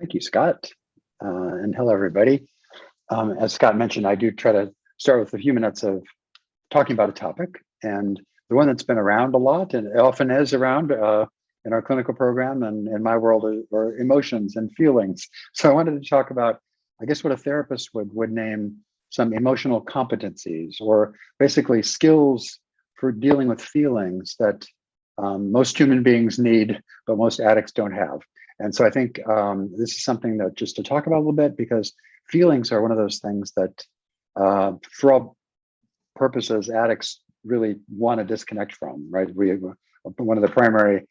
Thank you, Scott. And hello, everybody. As Scott mentioned, I do try to start with a few minutes of talking about a topic. And the one that's been around a lot, and it often is around in our clinical program and in my world, are emotions and feelings. So I wanted to talk about, I guess, what a therapist would name some emotional competencies, or basically skills for dealing with feelings that most human beings need, but most addicts don't have. And so I think this is something that just to talk about a little bit, because feelings are one of those things that, for all purposes, addicts really want to disconnect from, right? One of the primary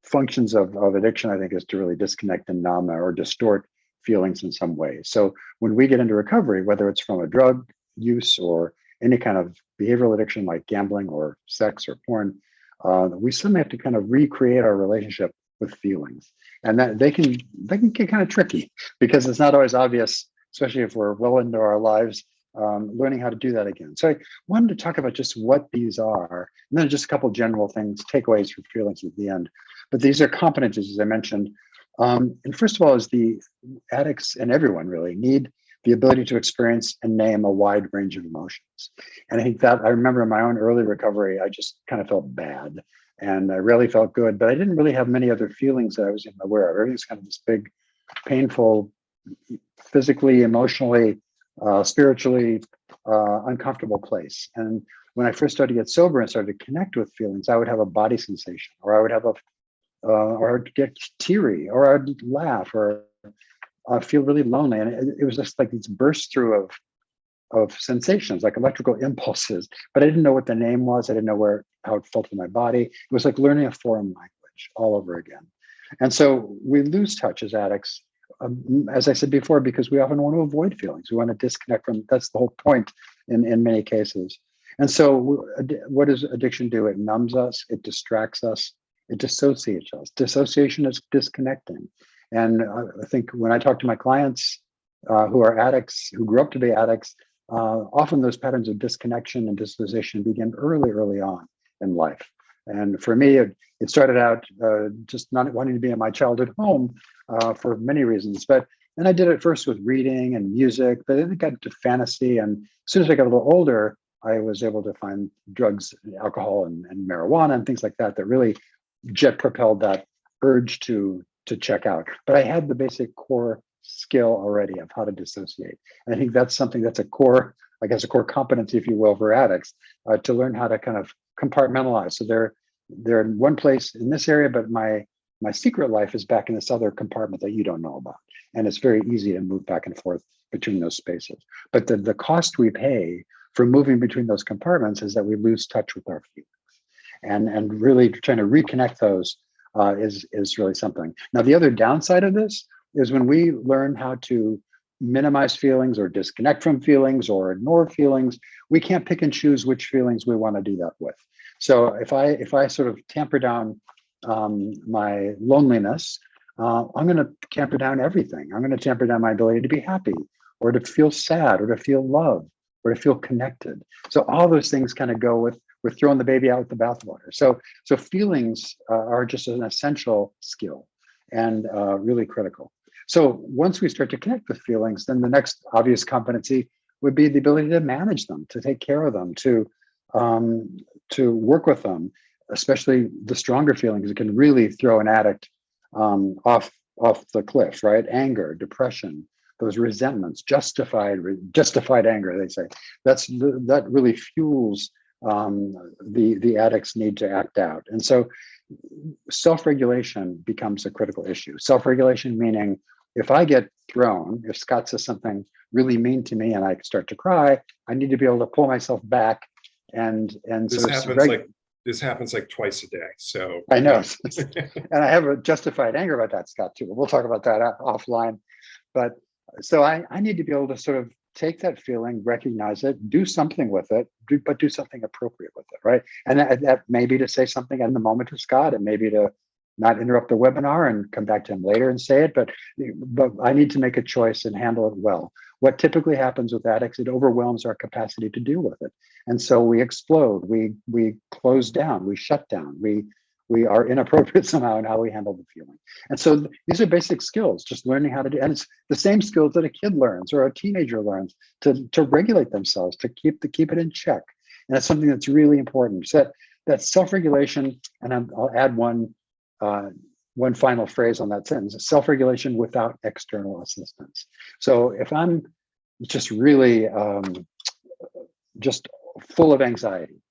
functions of addiction, I think, is to really disconnect and numb or distort feelings in some way. So when we get into recovery, whether it's from a drug use or any kind of behavioral addiction like gambling or sex or porn, we suddenly have to kind of recreate our relationship with feelings, and that they can get kind of tricky because it's not always obvious, especially if we're well into our lives, learning how to do that again. So I wanted to talk about just what these are, and then just a couple general things, takeaways for feelings at the end. But these are competencies, as I mentioned. And first of all, is the addicts and everyone really need the ability to experience and name a wide range of emotions. And I think that I remember in my own early recovery, I just kind of felt bad and I really felt good, but I didn't really have many other feelings that I was even aware of. Everything's kind of this big, painful, physically, emotionally, spiritually uncomfortable place. And when I first started to get sober and started to connect with feelings, I would have a body sensation, or I would have or I'd get teary, or I'd laugh, or I feel really lonely. And it was just like these bursts through of sensations, like electrical impulses, but I didn't know what the name was. I didn't know how it felt in my body. It was like learning a foreign language all over again. And so we lose touch as addicts, as I said before, because we often want to avoid feelings. We want to disconnect from, that's the whole point in many cases. And so what does addiction do? It numbs us, it distracts us, it dissociates us. Dissociation is disconnecting. And I think when I talk to my clients who are addicts, who grew up to be addicts, often those patterns of disconnection and dissociation begin early on in life. And for me, it started out just not wanting to be in my childhood home for many reasons. And I did it first with reading and music, but then it got into fantasy. And as soon as I got a little older, I was able to find drugs, alcohol, and marijuana and things like that that really jet propelled that urge to check out. But I had the basic core skill already of how to dissociate. And I think that's something that's a core, I guess, a core competency, if you will, for addicts, to learn how to kind of compartmentalize. So they're in one place in this area, but my secret life is back in this other compartment that you don't know about. And it's very easy to move back and forth between those spaces. But the cost we pay for moving between those compartments is that we lose touch with our feelings. And really trying to reconnect those is really something. Now, the other downside of this is when we learn how to minimize feelings or disconnect from feelings or ignore feelings, we can't pick and choose which feelings we want to do that with. So if I sort of tamper down my loneliness, I'm going to tamper down everything. I'm going to tamper down my ability to be happy, or to feel sad, or to feel love, or to feel connected. So all those things kind of go with throwing the baby out with the bathwater. So feelings are just an essential skill and really critical. So once we start to connect with feelings, then the next obvious competency would be the ability to manage them, to take care of them, to work with them, especially the stronger feelings that can really throw an addict off the cliff, right? Anger, depression, those resentments, justified anger, they say. That really fuels the addict's need to act out. And so self-regulation becomes a critical issue. Self-regulation meaning, if I get thrown, if Scott says something really mean to me and I start to cry, I need to be able to pull myself back and this happens like twice a day. So I know. And I have a justified anger about that, Scott, too. We'll talk about that offline. But so I need to be able to sort of take that feeling, recognize it, do something with it, but do something appropriate with it, right? And that may be to say something in the moment to Scott, and maybe to not interrupt the webinar and come back to him later and say it, but I need to make a choice and handle it well. What typically happens with addicts, it overwhelms our capacity to deal with it. And so we explode, we close down, we shut down, we we are inappropriate somehow in how we handle the feeling. And so these are basic skills, just learning how to do, and it's the same skills that a kid learns or a teenager learns to regulate themselves, to keep it in check. And that's something that's really important. So that self-regulation, and I'll add one final phrase on that sentence: self-regulation without external assistance. So if I'm just really just full of anxiety,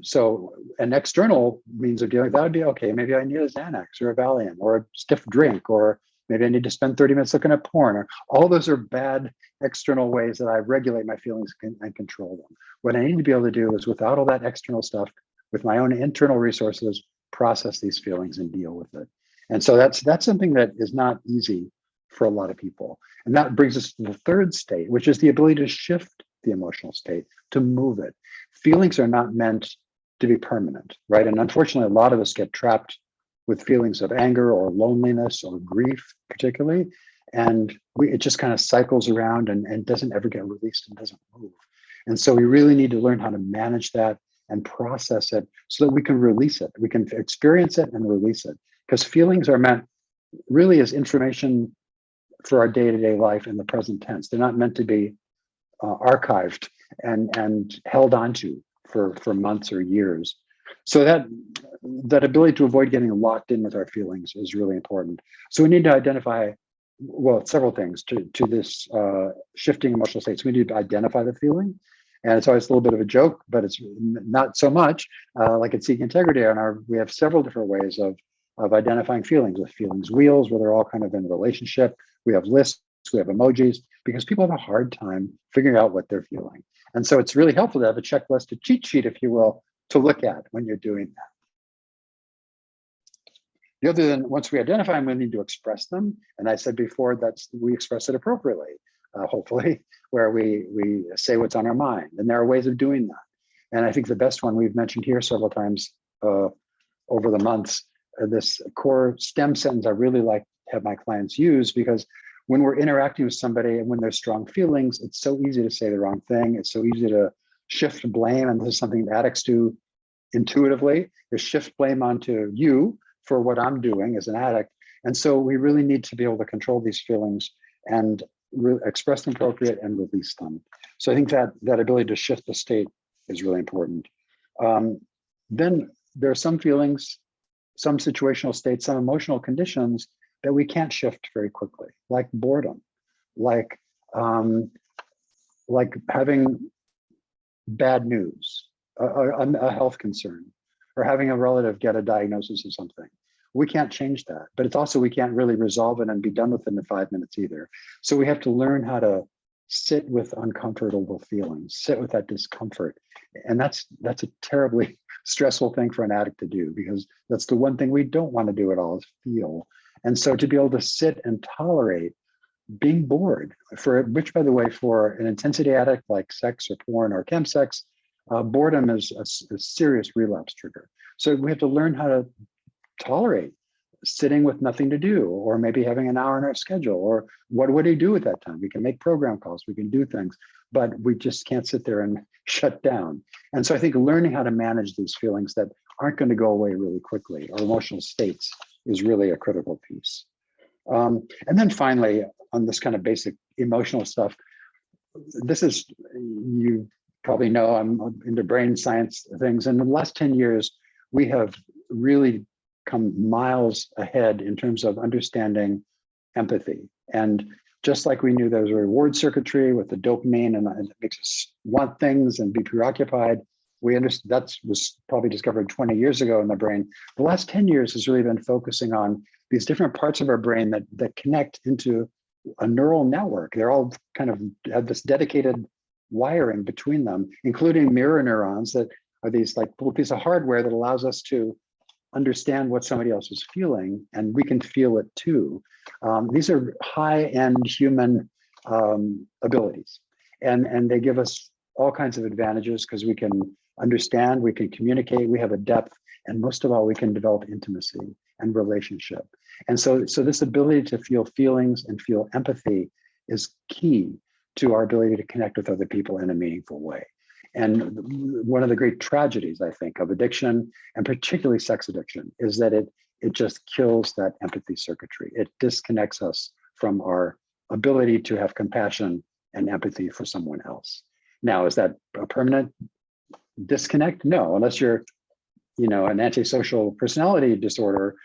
so an external means of dealing, that would be okay. Maybe I need a Xanax or a Valium or a stiff drink, or maybe I need to spend 30 minutes looking at porn. Or all those are bad external ways that I regulate my feelings and control them. What I need to be able to do is, without all that external stuff, with my own internal resources, process these feelings and deal with it. And so that's something that is not easy for a lot of people. And that brings us to the third state, which is the ability to shift the emotional state, to move it. Feelings are not meant to be permanent, right? And unfortunately, a lot of us get trapped with feelings of anger or loneliness or grief, particularly. And it just kind of cycles around and doesn't ever get released and doesn't move. And so we really need to learn how to manage that and process it so that we can release it. We can experience it and release it. Because feelings are meant really as information for our day-to-day life in the present tense. They're not meant to be archived and held onto for months or years. So that ability to avoid getting locked in with our feelings is really important. So we need to identify, well, several things to this shifting emotional states. We need to identify the feeling. And it's always a little bit of a joke, but it's not so much. Like at Seek Integrity, we have several different ways of identifying feelings, with feelings wheels, where they're all kind of in relationship. We have lists, we have emojis, because people have a hard time figuring out what they're feeling. And so it's really helpful to have a checklist, a cheat sheet, if you will, to look at when you're doing that. The other than, once we identify them, we need to express them. And I said before, we express it appropriately, hopefully, where we say what's on our mind. And there are ways of doing that. And I think the best one we've mentioned here several times over the months, this core STEM sentence I really like to have my clients use, because when we're interacting with somebody and when there's strong feelings, it's so easy to say the wrong thing. It's so easy to shift blame. And this is something addicts do intuitively, is shift blame onto you for what I'm doing as an addict. And so we really need to be able to control these feelings and express them appropriate and release them. So I think that ability to shift the state is really important. Then there are some feelings, some situational states, some emotional conditions that we can't shift very quickly, like boredom, like having bad news, a health concern, or having a relative get a diagnosis of something. We can't change that, but it's also, we can't really resolve it and be done with it in 5 minutes either. So we have to learn how to sit with uncomfortable feelings, sit with that discomfort. And that's a terribly stressful thing for an addict to do, because that's the one thing we don't want to do at all, is feel. And so to be able to sit and tolerate being bored, which, by the way, for an intensity addict like sex or porn or chemsex, boredom is a serious relapse trigger. So we have to learn how to tolerate sitting with nothing to do, or maybe having an hour in our schedule, or what do you do at that time? We can make program calls, we can do things, but we just can't sit there and shut down. And so I think learning how to manage these feelings that aren't going to go away really quickly, or emotional states, is really a critical piece. And then finally, on this kind of basic emotional stuff, this is, you probably know I'm into brain science things. And in the last 10 years, we have really come miles ahead in terms of understanding empathy. And just like we knew there was a reward circuitry with the dopamine and it makes us want things and be preoccupied, we understood that was probably discovered 20 years ago in the brain. The last 10 years has really been focusing on these different parts of our brain that connect into a neural network. They're all kind of have this dedicated wiring between them, including mirror neurons that are these like little piece of hardware that allows us to understand what somebody else is feeling, and we can feel it too. These are high-end human abilities, and they give us all kinds of advantages because we can understand, we can communicate, we have a depth, and most of all, we can develop intimacy and relationship. And so this ability to feel feelings and feel empathy is key to our ability to connect with other people in a meaningful way. And one of the great tragedies, I think, of addiction, and particularly sex addiction, is that it just kills that empathy circuitry. It disconnects us from our ability to have compassion and empathy for someone else. Now, is that a permanent disconnect? No, unless you're, an antisocial personality disorder,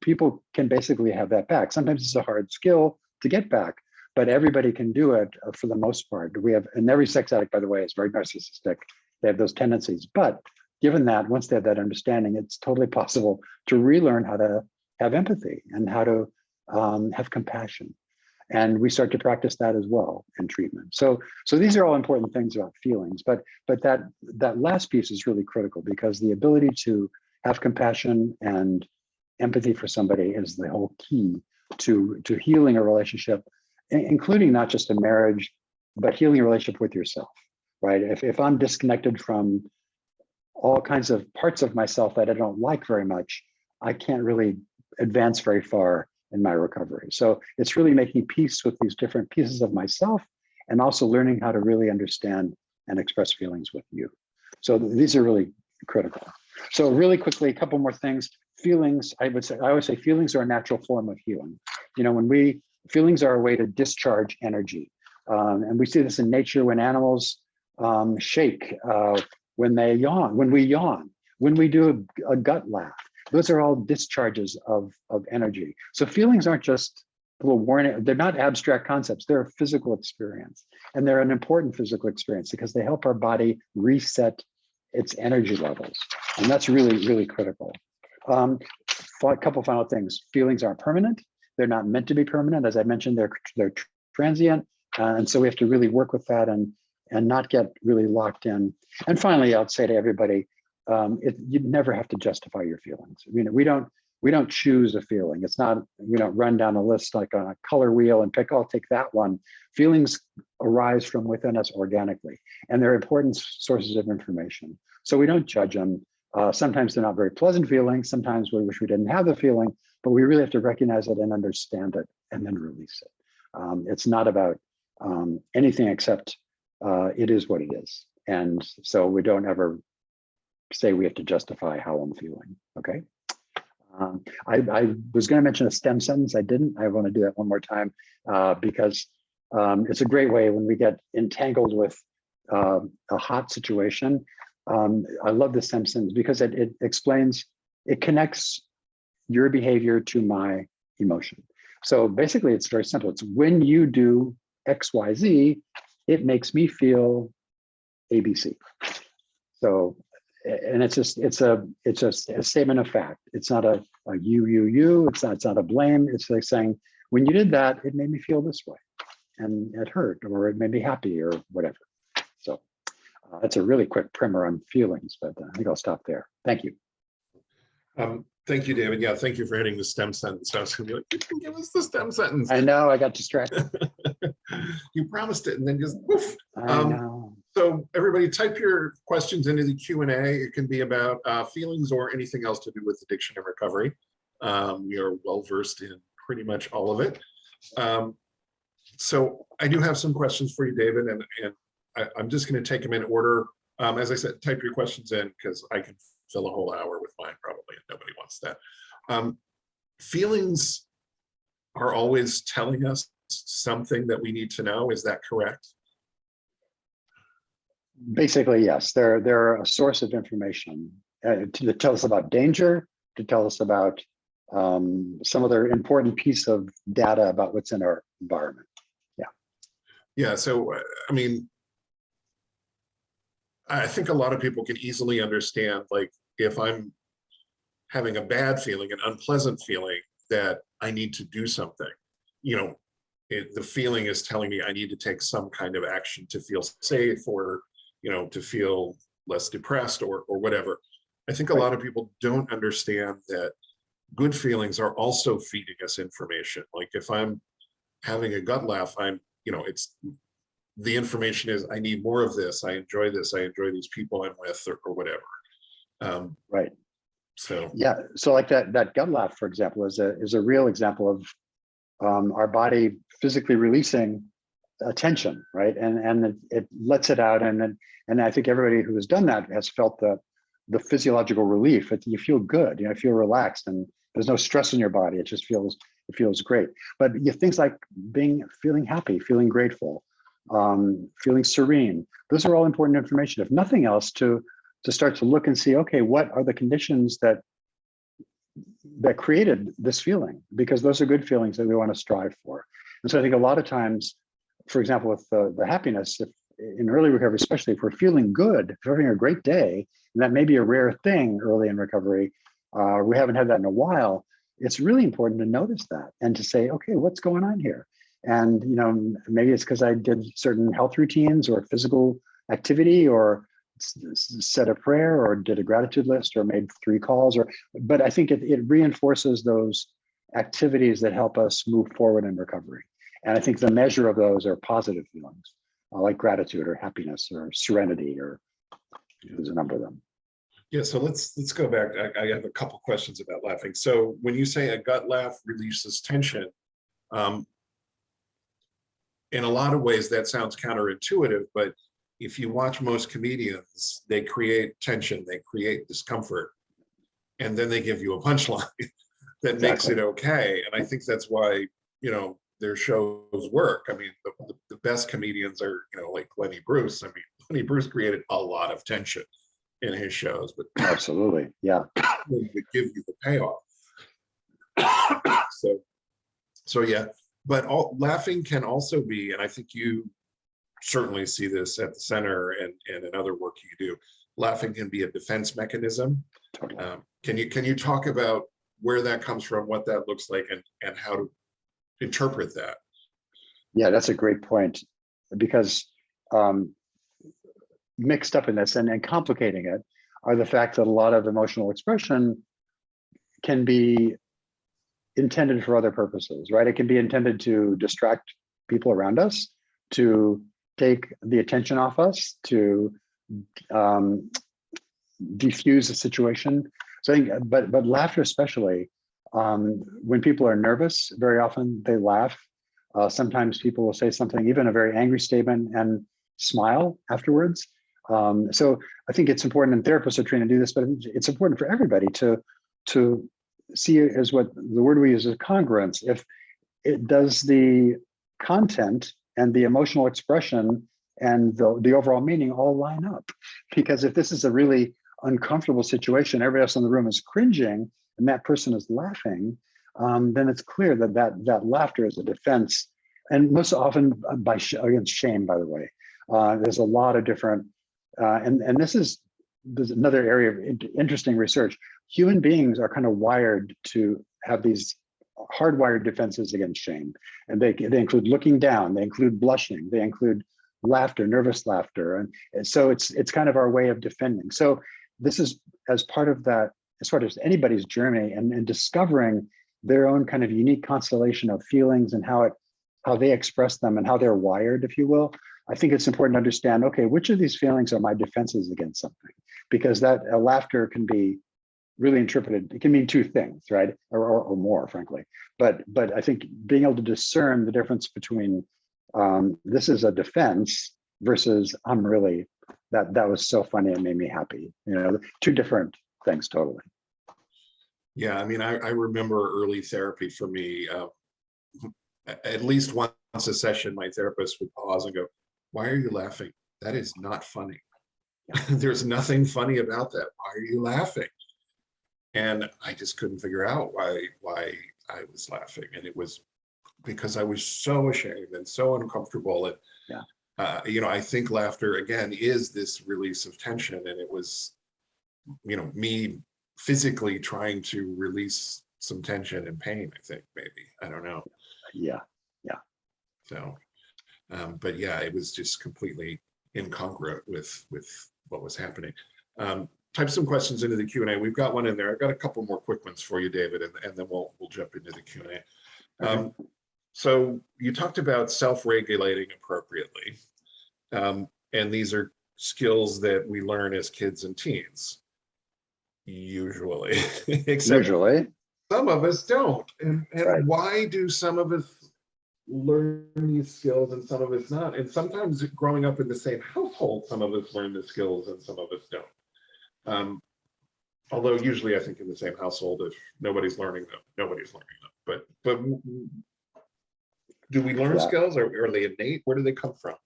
people can basically have that back. Sometimes it's a hard skill to get back, but everybody can do it for the most part. And every sex addict, by the way, is very narcissistic. They have those tendencies. But given that, once they have that understanding, it's totally possible to relearn how to have empathy and how to have compassion. And we start to practice that as well in treatment. So these are all important things about feelings, but that last piece is really critical, because the ability to have compassion and empathy for somebody is the whole key to healing a relationship, including not just a marriage, but healing a relationship with yourself, right? If I'm disconnected from all kinds of parts of myself that I don't like very much, I can't really advance very far in my recovery. So it's really making peace with these different pieces of myself, and also learning how to really understand and express feelings with you. So these are really critical. So really quickly, a couple more things. Feelings, I always say feelings are a natural form of healing. Feelings are a way to discharge energy. And we see this in nature when animals shake, when they yawn, when we yawn, when we do a gut laugh. Those are all discharges of energy. So feelings aren't just little warning, they're not abstract concepts, they're a physical experience. And they're an important physical experience because they help our body reset its energy levels. And that's really, really critical. A couple final things. Feelings aren't permanent. They're not meant to be permanent. As I mentioned, they're transient. And so we have to really work with that and not get really locked in. And finally, I'll say to everybody, you never have to justify your feelings. We don't choose a feeling. It's not, we don't run down a list like on a color wheel and pick, I'll take that one. Feelings arise from within us organically, and they're important sources of information. So we don't judge them. Sometimes they're not very pleasant feelings. Sometimes we wish we didn't have the feeling, but we really have to recognize it and understand it and then release it. It's not about anything except it is what it is. And so we don't ever say we have to justify how I'm feeling, okay? I was gonna mention a STEM sentence, I didn't. I wanna do that one more time because it's a great way when we get entangled with a hot situation. I love the STEM sentence because it explains, it connects your behavior to my emotion. So basically it's very simple. It's when you do X, Y, Z, it makes me feel ABC. So, and it's just a statement of fact. It's not a you. It's not a blame. It's like saying, when you did that, it made me feel this way, and it hurt, or it made me happy, or whatever. So that's a really quick primer on feelings, but I think I'll stop there. Thank you. Thank you, David. Yeah, thank you for hitting the STEM sentence. I was going to be like, you can give us the STEM sentence. I know, I got distracted. You promised it and then just woof. I know. So everybody type your questions into the Q&A. It can be about feelings or anything else to do with addiction and recovery. We are well-versed in pretty much all of it. So I do have some questions for you, David, and I'm just going to take them in order. As I said, type your questions in because I can fill a whole hour with mine probably, and nobody wants that. Feelings are always telling us something that we need to know. Is that correct? Basically, yes. They're a source of information to tell us about danger, to tell us about some other important piece of data about what's in our environment. Yeah. Yeah. So, I mean, I think a lot of people can easily understand, like, if I'm having a bad feeling, an unpleasant feeling, that I need to do something, the feeling is telling me I need to take some kind of action to feel safe, or, to feel less depressed, or whatever. I think a lot of people don't understand that good feelings are also feeding us information. Like if I'm having a gut laugh, it's the information is I need more of this. I enjoy this. I enjoy these people I'm with, or whatever. Right. So yeah. So like that gut laugh, for example, is a real example of our body physically releasing attention, right? And it lets it out, and I think everybody who has done that has felt the physiological relief. You feel good, you feel relaxed, and there's no stress in your body. It feels great. But things like feeling happy, feeling grateful, feeling serene. Those are all important information, if nothing else, to start to look and see, okay, what are the conditions that created this feeling? Because those are good feelings that we want to strive for. And so I think a lot of times, for example, with the happiness, if in early recovery, especially if we're feeling good, if we're having a great day, and that may be a rare thing early in recovery, we haven't had that in a while, it's really important to notice that and to say, okay, what's going on here? And maybe it's because I did certain health routines or physical activity, or said a prayer, or did a gratitude list, or made 3 calls, but I think it reinforces those activities that help us move forward in recovery. And I think the measure of those are positive feelings, like gratitude or happiness or serenity, or there's a number of them. Yeah, so let's go back. I have a couple questions about laughing. So when you say a gut laugh releases tension, in a lot of ways that sounds counterintuitive, but if you watch most comedians, they create tension, they create discomfort, and then they give you a punchline that makes it okay. And I think that's why, their shows work. I mean, the best comedians are, like Lenny Bruce. I mean, Lenny Bruce created a lot of tension in his shows, but absolutely, yeah, would give you the payoff. So yeah, but laughing can also be, and I think you certainly see this at the center and in other work you do, laughing can be a defense mechanism. totally. Can you talk about where that comes from, what that looks like, and how to interpret that? Yeah, that's a great point, because mixed up in this and complicating it are the fact that a lot of emotional expression can be intended for other purposes, right? It can be intended to distract people around us, to take the attention off us, to diffuse a situation. So I think, but laughter especially, when people are nervous, very often they laugh. Sometimes people will say something, even a very angry statement, and smile afterwards. So I think it's important, and therapists are trained to do this, but it's important for everybody to see it as what the word we use is congruence. If it does, the content and the emotional expression and the overall meaning all line up. Because if this is a really uncomfortable situation, everybody else in the room is cringing, and that person is laughing, then it's clear that laughter is a defense, and most often against shame, by the way. There's a lot of different, and there's another area of interesting research. Human beings are kind of wired to have these hardwired defenses against shame. And they include looking down, they include blushing, they include laughter, nervous laughter. And so it's kind of our way of defending. So this is as part of that, as far as anybody's journey and discovering their own kind of unique constellation of feelings and how they express them and how they're wired, if you will. I think it's important to understand, okay, which of these feelings are my defenses against something? Because that laughter can be really interpreted, it can mean 2 things, right? Or more, frankly. But I think being able to discern the difference between this is a defense versus I'm really, that was so funny, it made me happy. 2 different things totally. Yeah, I mean, I remember early therapy for me, at least once a session, my therapist would pause and go, "Why are you laughing? That is not funny. There's nothing funny about that. Why are you laughing?" And I just couldn't figure out why I was laughing. And it was because I was so ashamed and so uncomfortable. And, yeah. I think laughter, again, is this release of tension. And it was, me physically trying to release some tension and pain, I think, maybe. I don't know. Yeah. So, but yeah, it was just completely incongruent with what was happening. Type some questions into the Q&A. We've got one in there. I've got a couple more quick ones for you, David, and then we'll jump into the Q&A. Okay. So you talked about self-regulating appropriately. And these are skills that we learn as kids and teens, usually, except Usually. some of us don't. And Right. why do some of us learn these skills and some of us not. And sometimes growing up in the same household, some of us learn the skills and some of us don't. Although usually I think in the same household, if nobody's learning them, nobody's learning them. But do we learn skills, or are they innate? Where do they come from?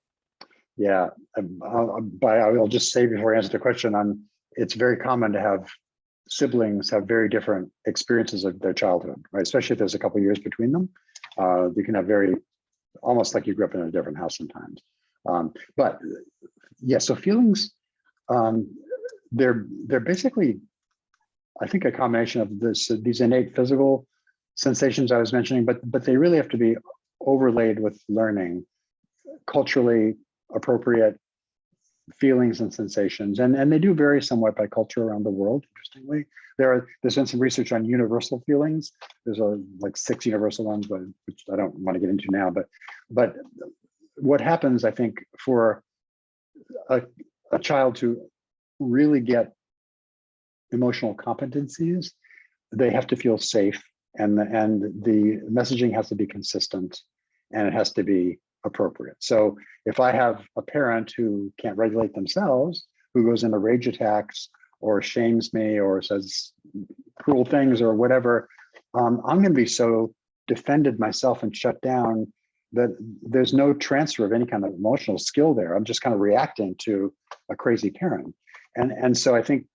Yeah, I'll just say before I answer the question, it's very common to have siblings have very different experiences of their childhood, right? Especially if there's a couple of years between them. You can have almost like you grew up in a different house sometimes. But yeah, so feelings, they're basically, I think, a combination of these innate physical sensations I was mentioning, but they really have to be overlaid with learning, culturally appropriate feelings and sensations, and they do vary somewhat by culture around the world. Interestingly, there's been some research on universal feelings. There's like 6 universal ones, but which I don't want to get into now. But what happens, I think, for a child to really get emotional competencies, they have to feel safe, and the messaging has to be consistent, and it has to be appropriate. So if I have a parent who can't regulate themselves, who goes into rage attacks or shames me or says cruel things or whatever, I'm going to be so defended myself and shut down that there's no transfer of any kind of emotional skill there. I'm just kind of reacting to a crazy parent. And so I think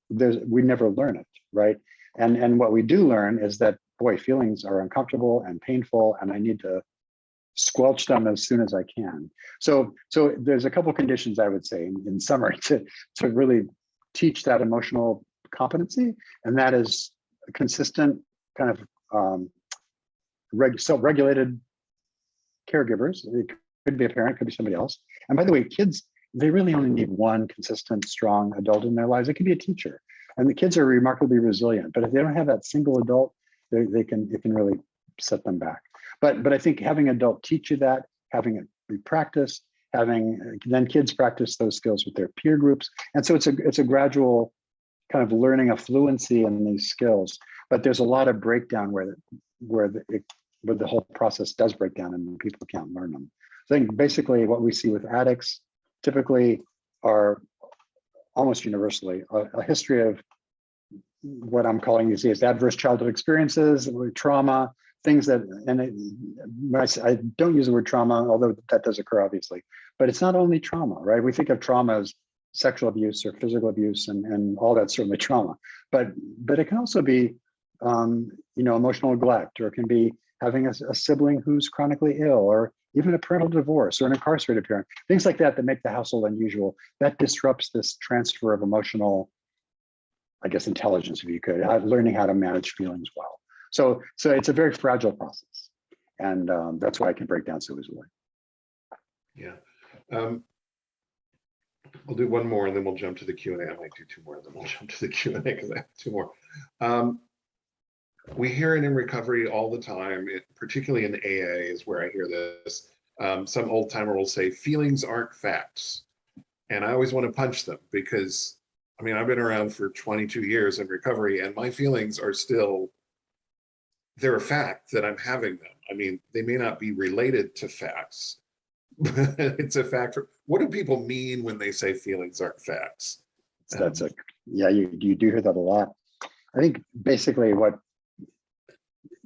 we never learn it, right? And what we do learn is that, boy, feelings are uncomfortable and painful, and I need to squelch them as soon as I can. So there's a couple conditions, I would say, in summary, to really teach that emotional competency, and that is a consistent kind of self-regulated caregivers. It could be a parent, could be somebody else. And by the way, kids, they really only need one consistent, strong adult in their lives. It could be a teacher, and the kids are remarkably resilient. But if they don't have that single adult, it can really set them back. But I think having an adult teach you that, having it be practiced, having then kids practice those skills with their peer groups, and so it's a gradual kind of learning a fluency in these skills. But there's a lot of breakdown where the whole process does break down and people can't learn them. So I think basically what we see with addicts typically are almost universally a history of what I'm calling these days adverse childhood experiences, trauma, things that, I don't use the word trauma, although that does occur obviously, but it's not only trauma, right? We think of trauma as sexual abuse or physical abuse, and all that's certainly trauma, but it can also be, emotional neglect, or it can be having a sibling who's chronically ill, or even a parental divorce or an incarcerated parent, things like that make the household unusual. That disrupts this transfer of emotional, I guess, intelligence, if you could, learning how to manage feelings well. So it's a very fragile process, and that's why it can break down so easily. Yeah. We'll do one more and then we'll jump to the Q&A. I might do 2 more and then we'll jump to the Q&A because I have 2 more. We hear it in recovery all the time, particularly in AA is where I hear this. Some old timer will say, feelings aren't facts. And I always want to punch them because, I mean, I've been around for 22 years in recovery and my feelings are still, they're a fact that I'm having them. I mean, they may not be related to facts, but it's a fact. What do people mean when they say feelings aren't facts? Yeah, you do hear that a lot. I think basically what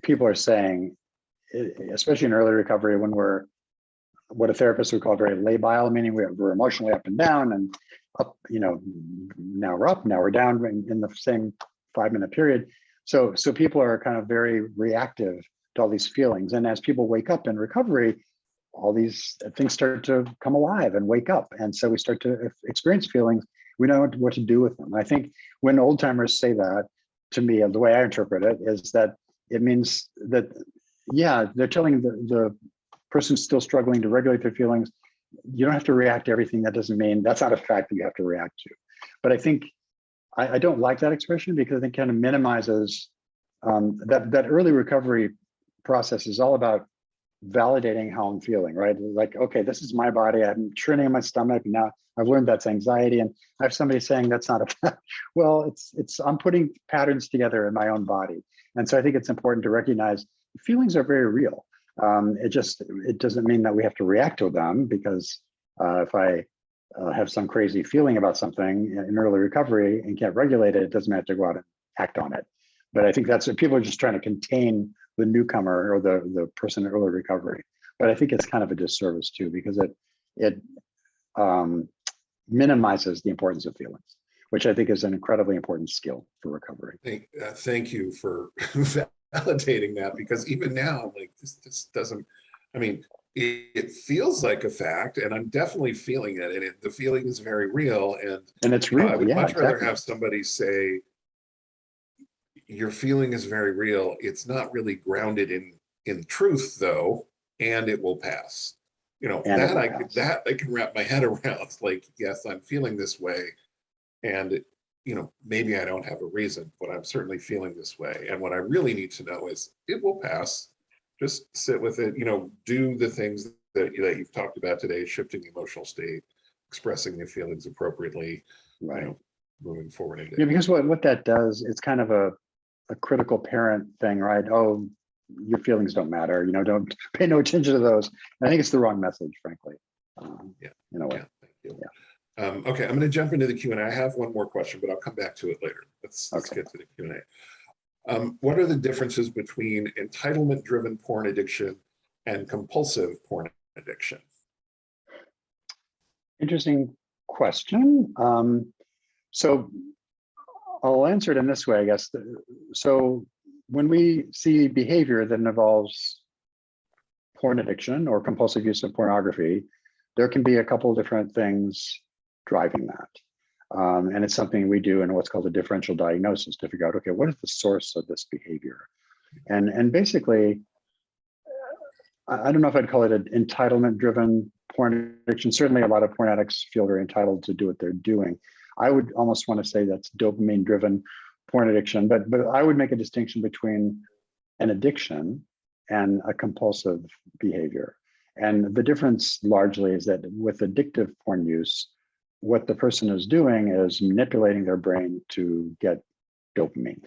people are saying, especially in early recovery, when we're what a therapist would call very labile, meaning we're emotionally up and down and up, now we're up, now we're down in the same 5-minute period. So people are kind of very reactive to all these feelings. And as people wake up in recovery, all these things start to come alive and wake up. And so we start to experience feelings. We know what to do with them. I think when old timers say that, to me, the way I interpret it is that it means that, yeah, they're telling the person still struggling to regulate their feelings, you don't have to react to everything. That doesn't mean that's not a fact that you have to react to. But I think I don't like that expression because I think it kind of minimizes that early recovery process is all about validating how I'm feeling, right? Like, okay, this is my body. I'm churning in my stomach. Now I've learned that's anxiety. And I have somebody saying that's not a fact. Well, I'm putting patterns together in my own body. And so I think it's important to recognize feelings are very real. It doesn't mean that we have to react to them, because if I have some crazy feeling about something in early recovery and can't regulate it, it doesn't have to go out and act on it. But I think that's what people are just trying to contain the newcomer or the person in early recovery. But I think it's kind of a disservice too, because it minimizes the importance of feelings, which I think is an incredibly important skill for recovery. Thank you for validating that, because even now, like this doesn't, I mean, it feels like a fact, and I'm definitely feeling it, and the feeling is very real. And it's You know, real. I would Yeah, much rather exactly. have somebody say, your feeling is very real. It's not really grounded in truth though, and it will pass. You know, And it will pass. that I can wrap my head around. Like, yes, I'm feeling this way, and you know, maybe I don't have a reason, but I'm certainly feeling this way. And what I really need to know is it will pass. Just sit with it, you know, do the things that you've talked about today, shifting the emotional state, expressing the feelings appropriately, you Right. know, moving forward into Yeah, it. because what that does, it's kind of a critical parent thing, right? Oh, your feelings don't matter, don't pay no attention to those. And I think it's the wrong message, frankly, Yeah, in a way. yeah, thank you. Yeah. Okay, I'm going to jump into the Q&A. I have one more question, but I'll come back to it later. Let's Okay. get to the Q&A. What are the differences between entitlement-driven porn addiction and compulsive porn addiction? Interesting question. So I'll answer it in this way, I guess. So when we see behavior that involves porn addiction or compulsive use of pornography, there can be a couple of different things driving that. And it's something we do in what's called a differential diagnosis to figure out, okay, what is the source of this behavior? And basically, I don't know if I'd call it an entitlement-driven porn addiction. Certainly a lot of porn addicts feel very entitled to do what they're doing. I would almost want to say that's dopamine-driven porn addiction, but I would make a distinction between an addiction and a compulsive behavior. And the difference largely is that with addictive porn use, what the person is doing is manipulating their brain to get dopamine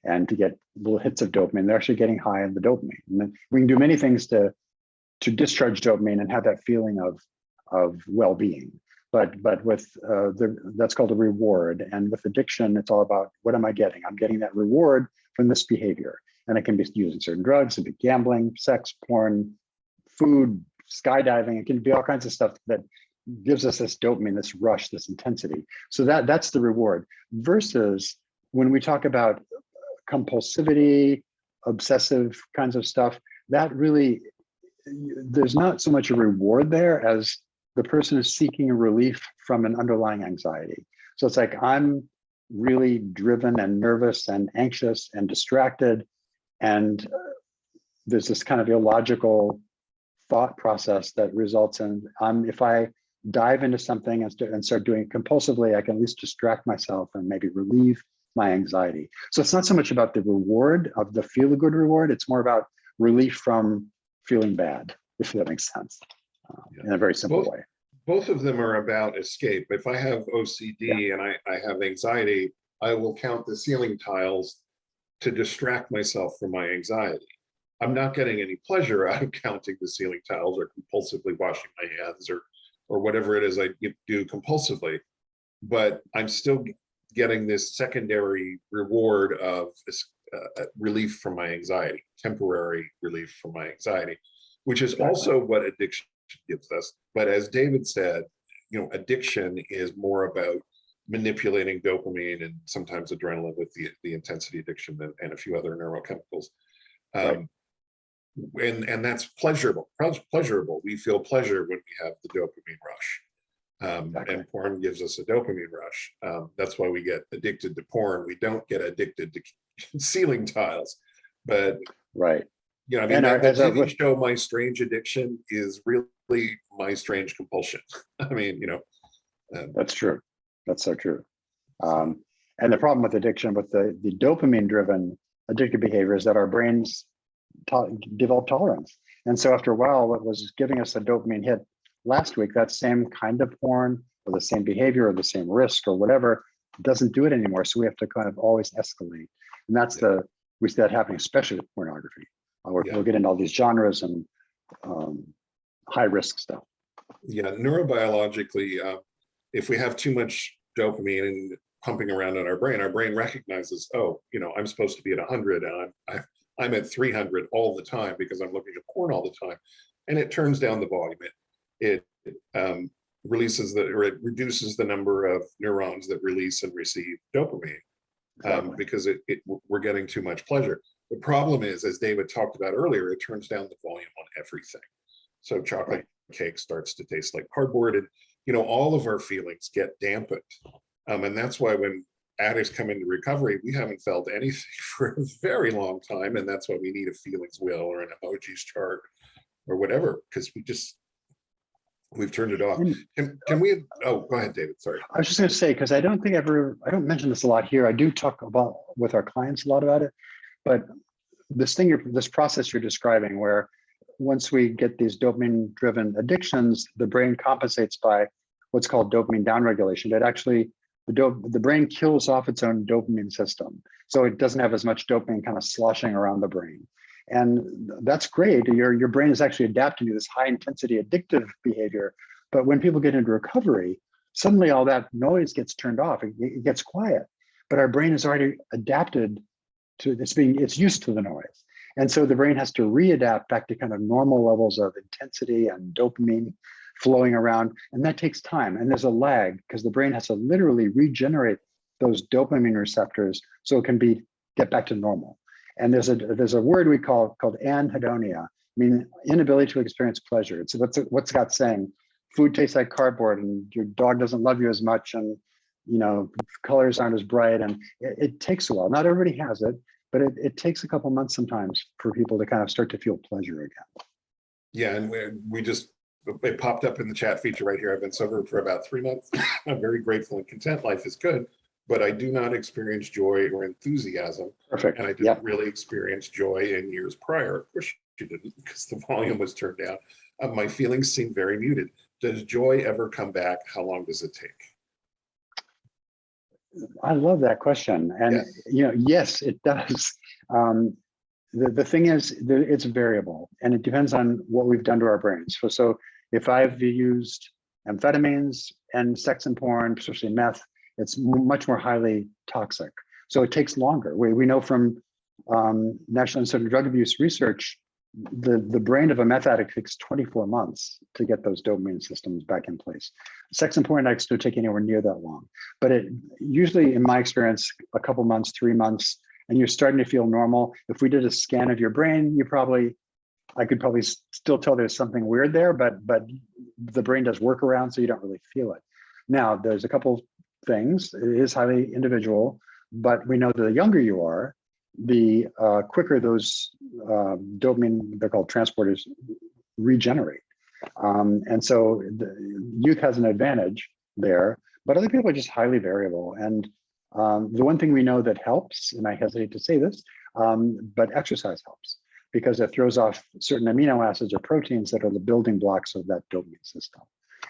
and to get little hits of dopamine. They're actually getting high on the dopamine. And then we can do many things to discharge dopamine and have that feeling of well-being. But with that's called a reward. And with addiction, it's all about, what am I getting? I'm getting that reward from this behavior. And it can be using certain drugs, it can be gambling, sex, porn, food, skydiving. It can be all kinds of stuff that gives us this dopamine, this rush, this intensity. So that's the reward. Versus when we talk about compulsivity, obsessive kinds of stuff, that really, there's not so much a reward there as the person is seeking a relief from an underlying anxiety. So it's like, I'm really driven and nervous and anxious and distracted. And there's this kind of illogical thought process that results in, if I dive into something and start doing it compulsively, I can at least distract myself and maybe relieve my anxiety. So it's not so much about the reward of the feel-good reward, it's more about relief from feeling bad, if that makes sense, in a very simple way. Both of them are about escape. If I have OCD and I have anxiety, I will count the ceiling tiles to distract myself from my anxiety. I'm not getting any pleasure out of counting the ceiling tiles or compulsively washing my hands or whatever it is I do compulsively, but I'm still getting this secondary reward of relief from my anxiety, temporary relief from my anxiety, which is also what addiction gives us. But as David said, addiction is more about manipulating dopamine and sometimes adrenaline with the intensity addiction and a few other neurochemicals. And that's pleasurable. We feel pleasure when we have the dopamine rush. And porn gives us a dopamine rush. That's why we get addicted to porn. We don't get addicted to ceiling tiles. But right. I mean, the TV show My Strange Addiction is really my strange compulsion. I mean, that's true. That's so true. And the problem with addiction, with the dopamine-driven addictive behavior, is that our brains develop tolerance. And so after a while, what was giving us a dopamine hit last week, that same kind of porn or the same behavior or the same risk or whatever, doesn't do it anymore. So we have to kind of always escalate. And we see that happening, especially with pornography. We'll get into all these genres and high risk stuff. Yeah, neurobiologically, if we have too much dopamine pumping around in our brain recognizes, oh, I'm supposed to be at 100 and I'm at 300 all the time because I'm looking at porn all the time, and it turns down the volume. It reduces the number of neurons that release and receive dopamine. Exactly. Because we're getting too much pleasure. The problem is, as David talked about earlier, it turns down the volume on everything. So chocolate cake starts to taste like cardboard, and all of our feelings get dampened. And that's why when addicts come into recovery, we haven't felt anything for a very long time, and that's why we need a feelings wheel or an emojis chart or whatever, because we've turned it off. Can we? Oh, go ahead, David. Sorry. I was just going to say, because I don't mention this a lot here. I do talk about with our clients a lot about it, but this process you're describing, where once we get these dopamine-driven addictions, the brain compensates by what's called dopamine downregulation. It actually, the brain kills off its own dopamine system, so it doesn't have as much dopamine kind of sloshing around the brain. And that's great. Your brain is actually adapting to this high intensity addictive behavior. But when people get into recovery, suddenly all that noise gets turned off. It gets quiet. But our brain is already adapted to this it's used to the noise. And so the brain has to readapt back to kind of normal levels of intensity and dopamine flowing around. And that takes time. And there's a lag because the brain has to literally regenerate those dopamine receptors so it can get back to normal. And there's a word we called anhedonia, meaning inability to experience pleasure. It's what's Scott saying, food tastes like cardboard and your dog doesn't love you as much, and colors aren't as bright, and it takes a while. Not everybody has it, but it takes a couple months sometimes for people to kind of start to feel pleasure again. Yeah, and it popped up in the chat feature right here. I've been sober for about 3 months. I'm very grateful and content. Life is good, but I do not experience joy or enthusiasm. Perfect. And I didn't really experience joy in years prior. Of course you didn't, because the volume was turned down. My feelings seem very muted. Does joy ever come back? How long does it take? I love that question. And, yes, it does. The thing is, it's variable, and it depends on what we've done to our brains. So if I've used amphetamines and sex and porn, especially meth, it's much more highly toxic. So it takes longer. We know from National Institute of Drug Abuse research, the brain of a meth addict takes 24 months to get those dopamine systems back in place. Sex and porn addicts don't take anywhere near that long. But it usually, in my experience, a couple months, 3 months, and you're starting to feel normal. If we did a scan of your brain, I could probably still tell there's something weird there, but the brain does workaround, so you don't really feel it. Now, there's a couple things. It is highly individual, but we know that the younger you are, the quicker those dopamine, they're called transporters, regenerate. And so youth has an advantage there, but other people are just highly variable. And the one thing we know that helps, and I hesitate to say this, but exercise helps, because it throws off certain amino acids or proteins that are the building blocks of that dopamine system.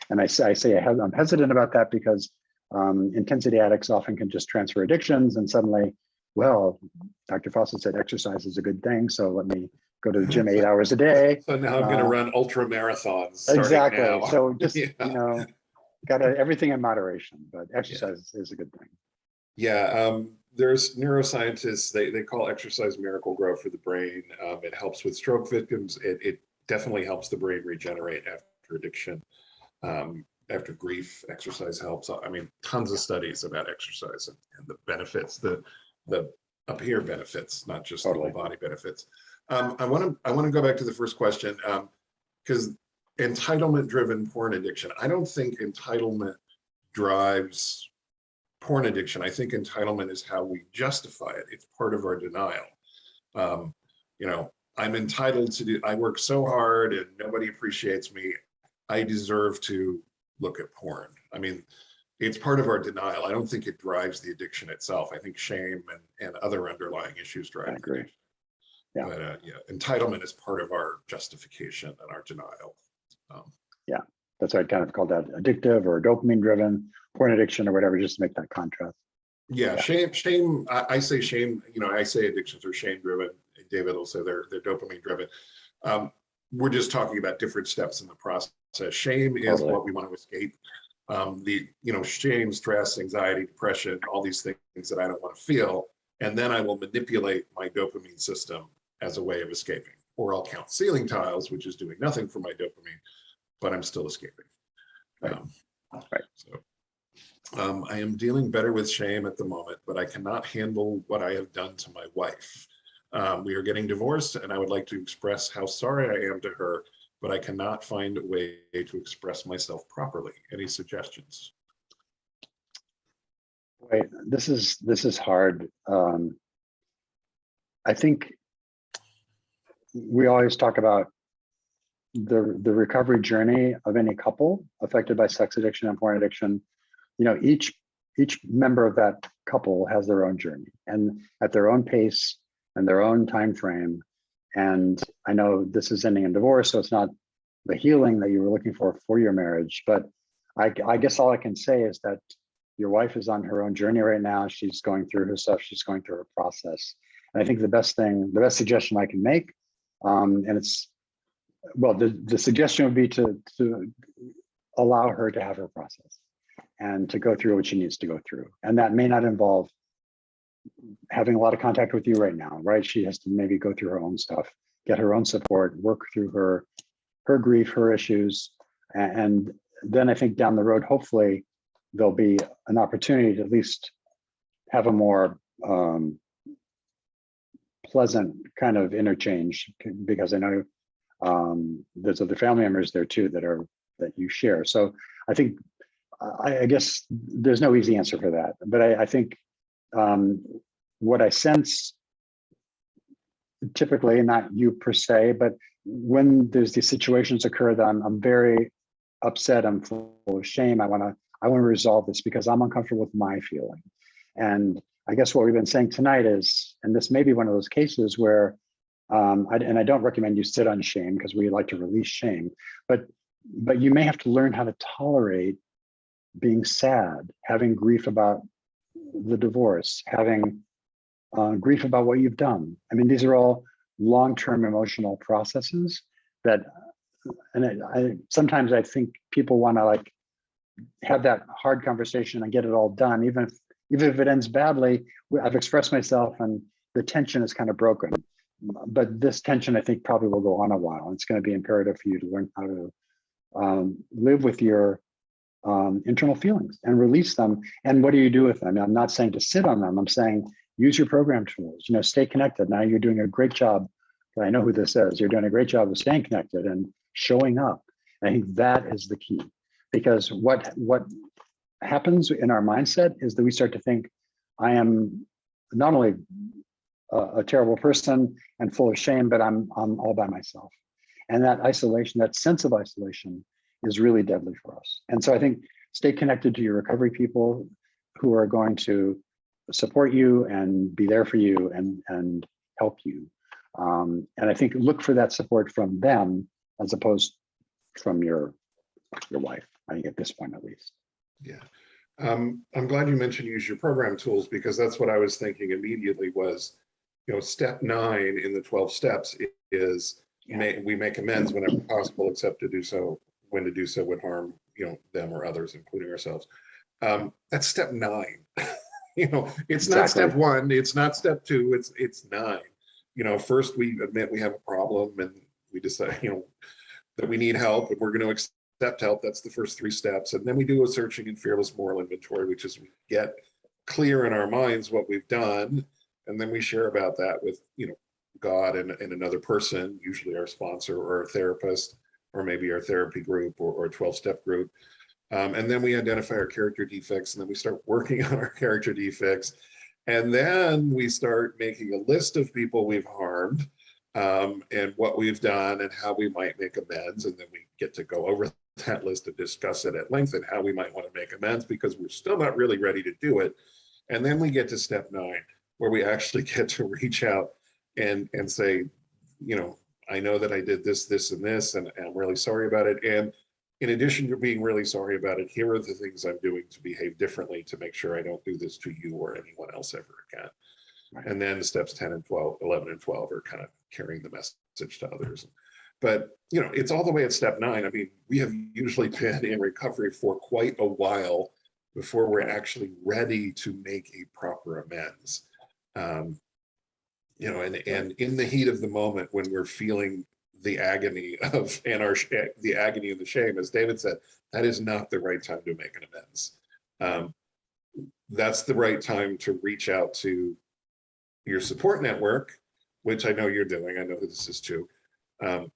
And I'm hesitant about that because intensity addicts often can just transfer addictions, and suddenly, well, Dr. Fawcett said exercise is a good thing, so let me go to the gym 8 hours a day. So now I'm going to run ultra marathons. Exactly. Now. So just everything in moderation, but exercise is a good thing. Yeah, there's neuroscientists, they call exercise miracle grow for the brain. It helps with stroke victims. It definitely helps the brain regenerate after addiction, after grief. Exercise helps. I mean, tons of studies about exercise and the benefits, the up here benefits, not just the whole body benefits. I want to go back to the first question, because entitlement-driven porn addiction. I don't think entitlement drives porn addiction. I think entitlement is how we justify it. It's part of our denial. I'm entitled to do, I work so hard and nobody appreciates me. I deserve to look at porn. I mean, it's part of our denial. I don't think it drives the addiction itself. I think shame and other underlying issues drive the addiction. Yeah. But entitlement is part of our justification and our denial. That's why I kind of call that addictive or dopamine driven porn addiction or whatever, just to make that contrast. Shame. I say shame. I say addictions are shame driven. David will say they're dopamine driven. we're just talking about different steps in the process. Shame is Totally. what we want to escape. Shame, stress, anxiety, depression, all these things that I don't want to feel. And then I will manipulate my dopamine system as a way of escaping. Or I'll count ceiling tiles, which is doing nothing for my dopamine, but I'm still escaping. Right. Right. So I am dealing better with shame at the moment, but I cannot handle what I have done to my wife. We are getting divorced, and I would like to express how sorry I am to her, but I cannot find a way to express myself properly. Any suggestions? Right. This is hard. I think we always talk about the recovery journey of any couple affected by sex addiction and porn addiction. You know, each member of that couple has their own journey and at their own pace and their own time frame. And I know this is ending in divorce, so it's not the healing that you were looking for your marriage. But I guess all I can say is that your wife is on her own journey right now. She's going through her stuff. She's going through her process. And I think the best suggestion I can make, and it's, well, the suggestion would be to allow her to have her process and to go through what she needs to go through. And that may not involve having a lot of contact with you right now, right? She has to maybe go through her own stuff, get her own support, work through her grief, her issues. And then I think down the road, hopefully there'll be an opportunity to at least have a more pleasant kind of interchange, because I know there's other family members there too that you share. So I think, I guess there's no easy answer for that, but I think what I sense typically, not you per se, but when there's these situations occur that I'm very upset, I'm full of shame, I want to resolve this because I'm uncomfortable with my feeling. And I guess what we've been saying tonight is, and this may be one of those cases where, I don't recommend you sit on shame because we like to release shame, but you may have to learn how to tolerate being sad, having grief about the divorce, having grief about what you've done. I mean, these are all long-term emotional processes that, and sometimes I think people want to like have that hard conversation and get it all done, even if it ends badly. I've expressed myself and the tension is kind of broken. But this tension, I think, probably will go on a while. It's going to be imperative for you to learn how to live with your internal feelings and release them. And what do you do with them? I'm not saying to sit on them. I'm saying use your program tools. You know, stay connected. Now you're doing a great job. I know who this is. You're doing a great job of staying connected and showing up. And I think that is the key, because what happens in our mindset is that we start to think, I am not only a terrible person and full of shame, but I'm all by myself. And that isolation, that sense of isolation, is really deadly for us. And so I think stay connected to your recovery people who are going to support you and be there for you and help you. And I think look for that support from them as opposed from your wife, I think at this point at least. Yeah. I'm glad you mentioned use your program tools, because that's what I was thinking immediately was, step 9 in the 12 steps is we make amends whenever possible, except to do so when to do so would harm, them or others, including ourselves. That's step 9. It's not step 1. It's not step 2. It's 9. First we admit we have a problem and we decide, that we need help and we're going to accept help. That's the first 3 steps. And then we do a searching and fearless moral inventory, which is we get clear in our minds what we've done. And then we share about that with, God and another person, usually our sponsor or our therapist, or maybe our therapy group or a 12-step group. And then we identify our character defects, and then we start working on our character defects. And then we start making a list of people we've harmed, and what we've done and how we might make amends. And then we get to go over that list and discuss it at length and how we might want to make amends, because we're still not really ready to do it. And then we get to step 9, where we actually get to reach out and say, I know that I did this, this, and this, and I'm really sorry about it. And in addition to being really sorry about it, here are the things I'm doing to behave differently to make sure I don't do this to you or anyone else ever again. Right. And then steps 10 and 12, 11 and 12 are kind of carrying the message to others. But it's all the way at step 9. I mean, we have usually been in recovery for quite a while before we're actually ready to make a proper amends. And in the heat of the moment, when we're feeling the agony of the agony and the shame, as David said, that is not the right time to make an amends. That's the right time to reach out to your support network, which I know you're doing. I know that this is too. And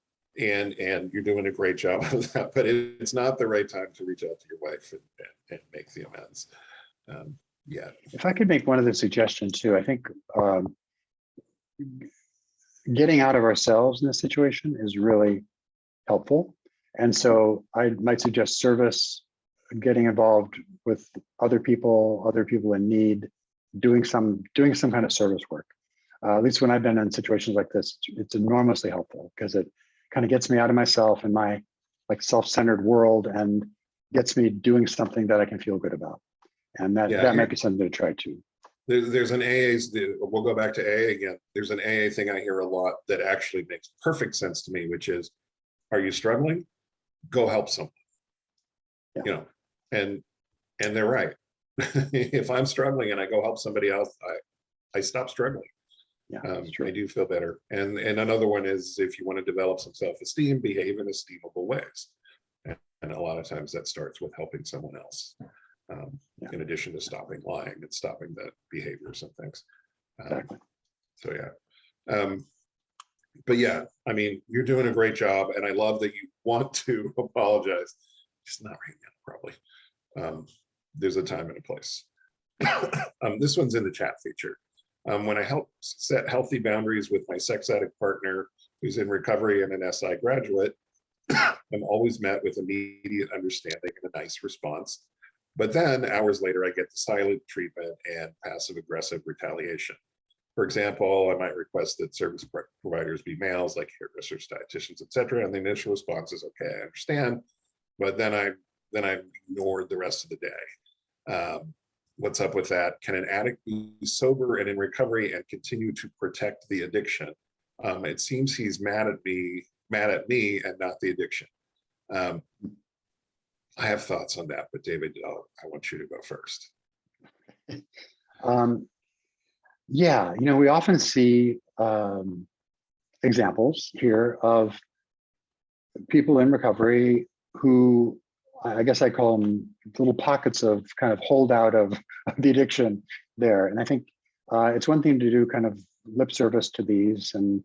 you're doing a great job of that, but it's not the right time to reach out to your wife and make the amends. If I could make one other suggestion too, I think getting out of ourselves in this situation is really helpful. And so I might suggest service, getting involved with other people in need, doing some kind of service work. At least when I've been in situations like this, it's enormously helpful because it kind of gets me out of myself and my self-centered world and gets me doing something that I can feel good about. And that might be something to try too. There's an AA, we'll go back to AA again. There's an AA thing I hear a lot that actually makes perfect sense to me, which is, are you struggling? Go help someone. Yeah. And they're right. If I'm struggling and I go help somebody else, I stop struggling. Yeah, I do feel better. And another one is, if you want to develop some self-esteem, behave in esteemable ways. And a lot of times that starts with helping someone else. In addition to stopping lying and stopping the behaviors and things. Exactly. But yeah, I mean, you're doing a great job, and I love that you want to apologize. Just not right now, probably. There's a time and a place. This one's in the chat feature. When I help set healthy boundaries with my sex addict partner who's in recovery and an SI graduate, I'm always met with immediate understanding and a nice response. But then hours later, I get the silent treatment and passive-aggressive retaliation. For example, I might request that service providers be males, like hairdressers, dietitians, etc. And the initial response is, okay, I understand. But then I'm ignored the rest of the day. What's up with that? Can an addict be sober and in recovery and continue to protect the addiction? It seems he's mad at me and not the addiction. I have thoughts on that, but David, I want you to go first. Yeah, we often see examples here of people in recovery who, I guess I call them little pockets of kind of holdout of the addiction there. And I think it's one thing to do kind of lip service to these, and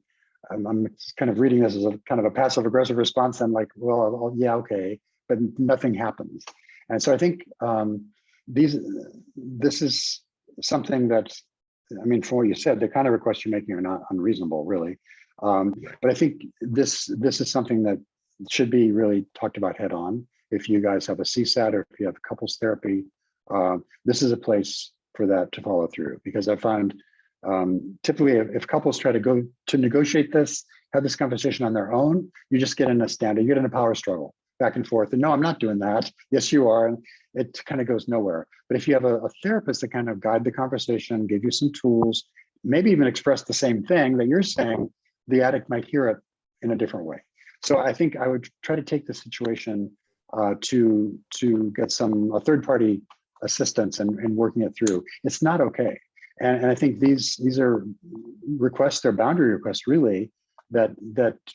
I'm kind of reading this as a kind of a passive aggressive response. I'm like, well, yeah, okay, but nothing happens. And so I think this is something that, I mean, from what you said, the kind of requests you're making are not unreasonable, really. But I think this is something that should be really talked about head on. If you guys have a CSAT or if you have couples therapy, this is a place for that to follow through. Because I find typically if couples try to go to negotiate this, have this conversation on their own, you just get in a standard, you get in a power struggle back and forth. And no, I'm not doing that. Yes, you are. And it kind of goes nowhere. But if you have a therapist that kind of guide the conversation, give you some tools, maybe even express the same thing that you're saying, the addict might hear it in a different way. So I think I would try to take the situation to get a third-party assistance and working it through. It's not okay. And I think these are requests, they're boundary requests really, that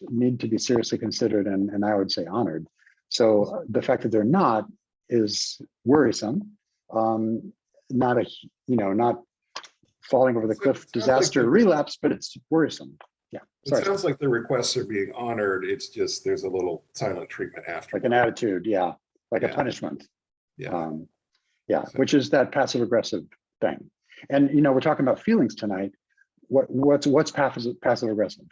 need to be seriously considered and I would say honored. So the fact that they're not is worrisome. Not falling over the cliff disaster relapse, but it's worrisome. Yeah. It sounds like the requests are being honored. It's just there's a little silent treatment after. Like an attitude, yeah. Like a punishment. Yeah. Which is that passive aggressive thing. And we're talking about feelings tonight. What's passive aggressive?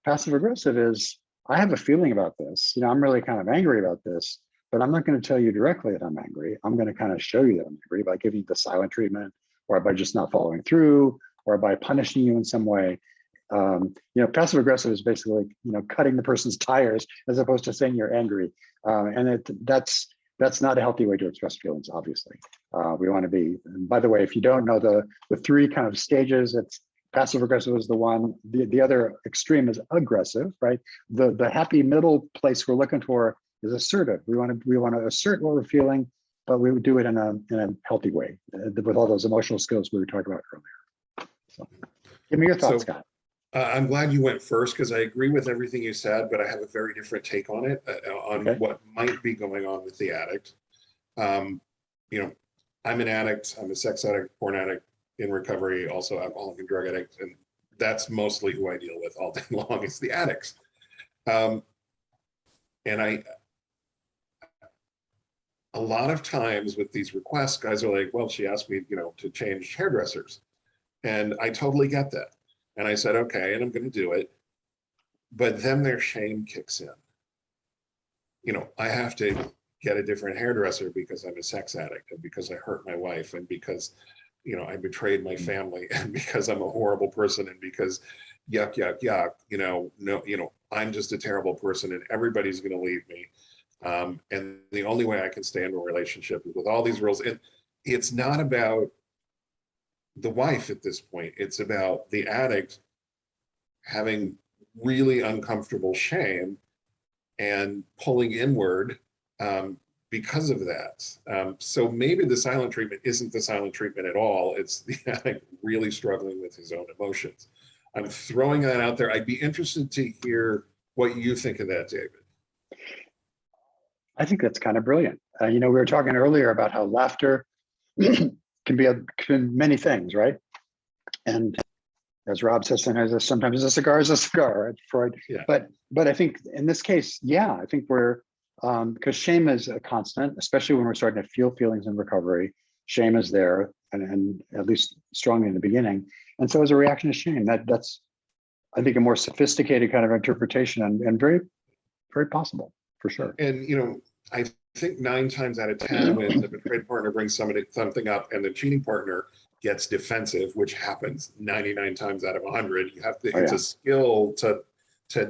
Passive aggressive is, I have a feeling about this. I'm really kind of angry about this, but I'm not going to tell you directly that I'm angry. I'm going to kind of show you that I'm angry by giving you the silent treatment, or by just not following through, or by punishing you in some way. Passive aggressive is basically, cutting the person's tires as opposed to saying you're angry. And that's not a healthy way to express feelings, obviously. We want to be, and by the way, if you don't know the three kind of stages, it's Passive aggressive is the one. The other extreme is aggressive, right? The happy middle place we're looking for is assertive. We want to assert what we're feeling, but we would do it in a healthy way with all those emotional skills we were talking about earlier. So, give me your thoughts, Scott. I'm glad you went first because I agree with everything you said, but I have a very different take on it, on what might be going on with the addict. You know, I'm an addict. I'm a sex addict, porn addict in recovery, also alcoholic and drug addict, and that's mostly who I deal with all day long is the addicts. And a lot of times with these requests, guys are like, well, she asked me, to change hairdressers. And I totally get that. And I said, okay, and I'm going to do it. But then their shame kicks in. I have to get a different hairdresser because I'm a sex addict and because I hurt my wife and because, I betrayed my family and because I'm a horrible person and because yuck, yuck, yuck, no, I'm just a terrible person and everybody's going to leave me. And the only way I can stay in a relationship is with all these rules. And it's not about the wife at this point. It's about the addict having really uncomfortable shame and pulling inward because of that. So maybe the silent treatment isn't the silent treatment at all. It's the addict really struggling with his own emotions. I'm throwing that out there. I'd be interested to hear what you think of that, David. I think that's kind of brilliant. We were talking earlier about how laughter can be many things, right? And as Rob says, sometimes a cigar is a cigar, right? Freud. Yeah. But I think in this case, yeah, I think we're because shame is a constant, especially when we're starting to feel feelings in recovery. Shame is there, and at least strongly in the beginning. And so as a reaction to shame, that's I think a more sophisticated kind of interpretation and very, very possible for sure. And I think 9 times out of 10, when the betrayed partner brings something up and the cheating partner gets defensive, which happens 99 times out of 100, you have to. It's a skill to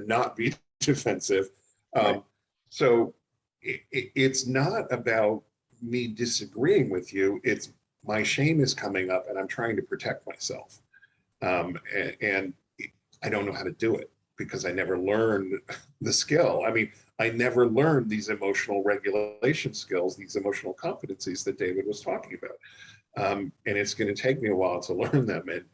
not be defensive. Right. So it's not about me disagreeing with you. It's my shame is coming up, and I'm trying to protect myself, and I don't know how to do it because I never learned the skill. I mean, I never learned these emotional regulation skills, these emotional competencies that David was talking about. And it's going to take me a while to learn them. And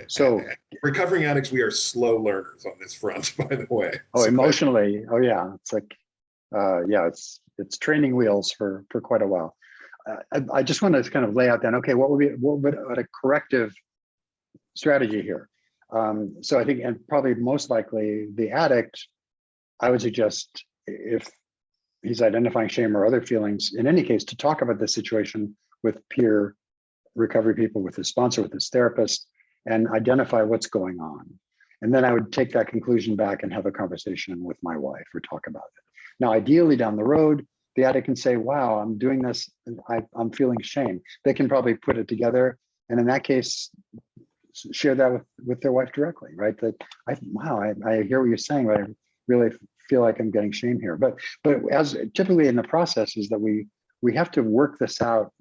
so recovering addicts, we are slow learners on this front, by the way. Oh, emotionally. Oh yeah. It's like, it's training wheels for quite a while. I just want to kind of lay out then, okay, what would a corrective strategy here? So I think, and probably most likely the addict, I would suggest if he's identifying shame or other feelings, in any case, to talk about the situation with peer recovery people, with his sponsor, with his therapist, and identify what's going on. And then I would take that conclusion back and have a conversation with my wife or talk about it. Now, ideally down the road, the addict can say, wow, I'm doing this, and I'm feeling shame. They can probably put it together. And in that case, share that with their wife directly, right? That I hear what you're saying, but I really feel like I'm getting shame here. But as typically in the process is that we have to work this out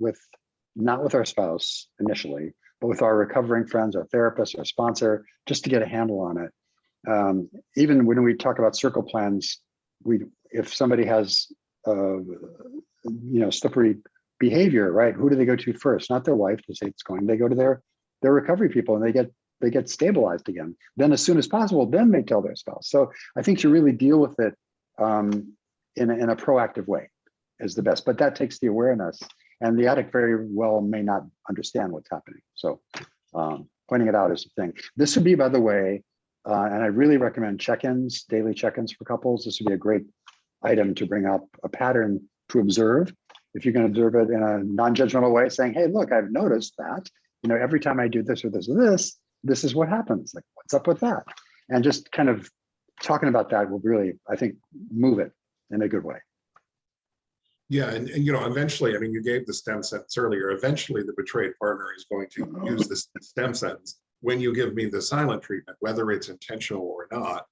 not with our spouse initially, but with our recovering friends, our therapist, our sponsor, just to get a handle on it. Even when we talk about circle plans, if somebody has slippery behavior, right? Who do they go to first? Not their wife to say it's going. They go to their recovery people, and they get stabilized again. Then as soon as possible, then they tell their spouse. So I think to really deal with it in a proactive way is the best. But that takes the awareness, and the addict very well may not understand what's happening. So pointing it out is the thing. This would be, by the way, and I really recommend check-ins, daily check-ins for couples. This would be a great item to bring up a pattern to observe. If you can observe it in a non-judgmental way, saying, hey, look, I've noticed that, every time I do this or this or this is what happens. Like, what's up with that? And just kind of talking about that will really, I think, move it in a good way. Yeah, and eventually, I mean, you gave the STEM sentence earlier. Eventually, the betrayed partner is going to use this STEM sentence when you give me the silent treatment, whether it's intentional or not.